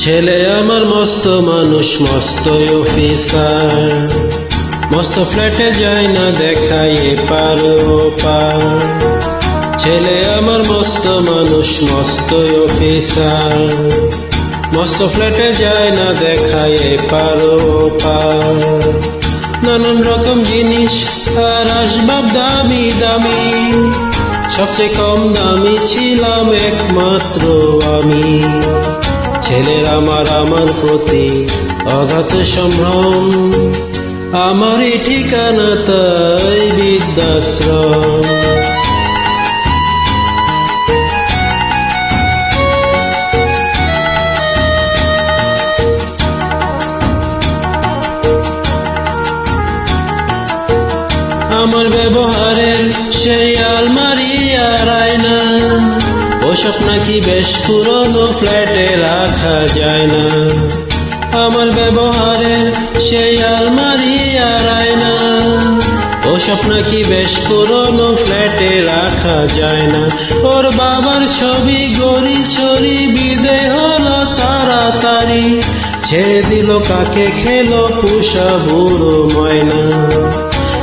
ছেলে আমার মস্ত মানুষ, মস্ত অফিসার, মস্ত ফ্ল্যাটে যায় না দেখায় এপার ওপার। ছেলে আমার মস্ত মানুষ, মস্ত অফিসার, মস্ত ফ্ল্যাটে যায় না দেখায় এপার ওপার। নানান রকম জিনিস আর আসবাব দামি দামি, সবচেয়ে কম দামি ছিলাম একমাত্র আমি। ছেলের আমার প্রতি অগাধ সম্ভ্রম, আমারই ঠিকানা তাই বৃদ্ধাশ্রম। আমার ব্যবহারের সেই আলমারি আর আয়না, ওসব নাকি বেশ পুরনো ফ্ল্যাটে রাখা যায় না। আমার ব্যবহারের সেই আলমারি আর আয়না, ওসব নাকি বেশ পুরনো ফ্ল্যাটে রাখা যায় না। ওর বাবার ছবি গড়ি ছড়ি বিদে হলো তাড়াতাড়ি, ছেড়ে দিল কাকে খেলো পুষা বুড়ো ময়না।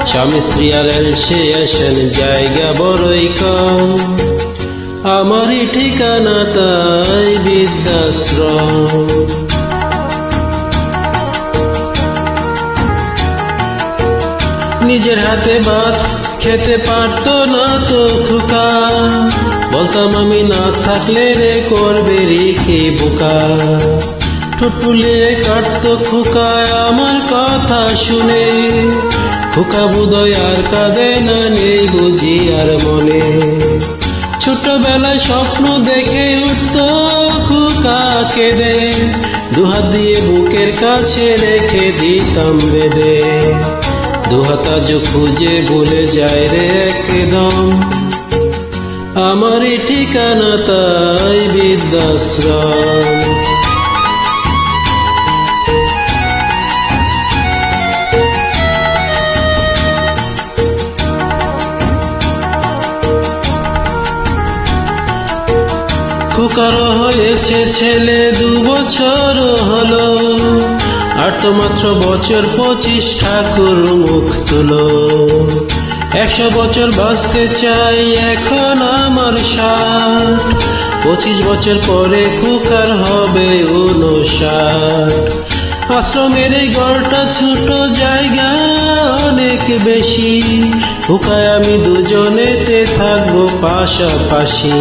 স্বামী স্ত্রী আর এলসিয়েশন জায়গা বড়ই কম, আমারই ঠিকানা তাই বৃদ্ধাশ্রম। নিজের হাতে ভাত খেতে পারতো না তো খোকা, বলতাম আমি না থাকলে রে করবে রেখে বোকা। ঠোঁট ফুলিয়ে কাটতো খোকা আমার কথা শুনে, খোকা বোধহয় আর কাঁদে না, নেই বুঝি আর মনে। ছোটবেলায় স্বপ্ন দেখে উঠত খোকা কেঁদে, দুহাত দিয়ে বুকের কাছে রেখে দিতাম বেঁধে। দুহাত আজ খুঁজে ভুলে যায় রে একদম, আমারই ঠিকানা তাই বৃদ্ধাশ্রম। খোকার হয়েছে ছেলে 2 বছর হলো, আর তো মাত্র বছর 25 ঠাকুর মুখ তুলো। 100 বছর বাঁচতে চাই এখন আমার 60, 25 বছর পরে খোকার হবে 59। আশ্রমের এই ঘরটা ছোট, জায়গা অনেক বেশি, খোকায় আমি দুজনেতে থাকবো পাশাপাশি।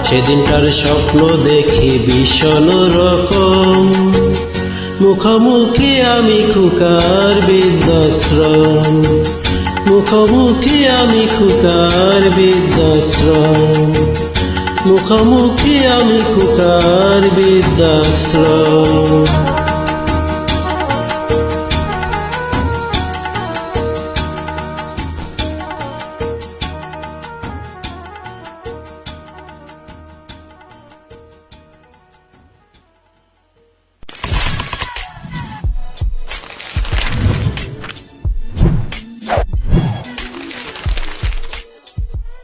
সেদিনটার স্বপ্ন দেখি ভীষণ রকম, মুখোমুখি আমি খোকার বৃদ্ধাশ্রম, মুখোমুখি আমি খোকার বৃদ্ধাশ্রম, মুখোমুখি আমি খোকার বৃদ্ধাশ্রম।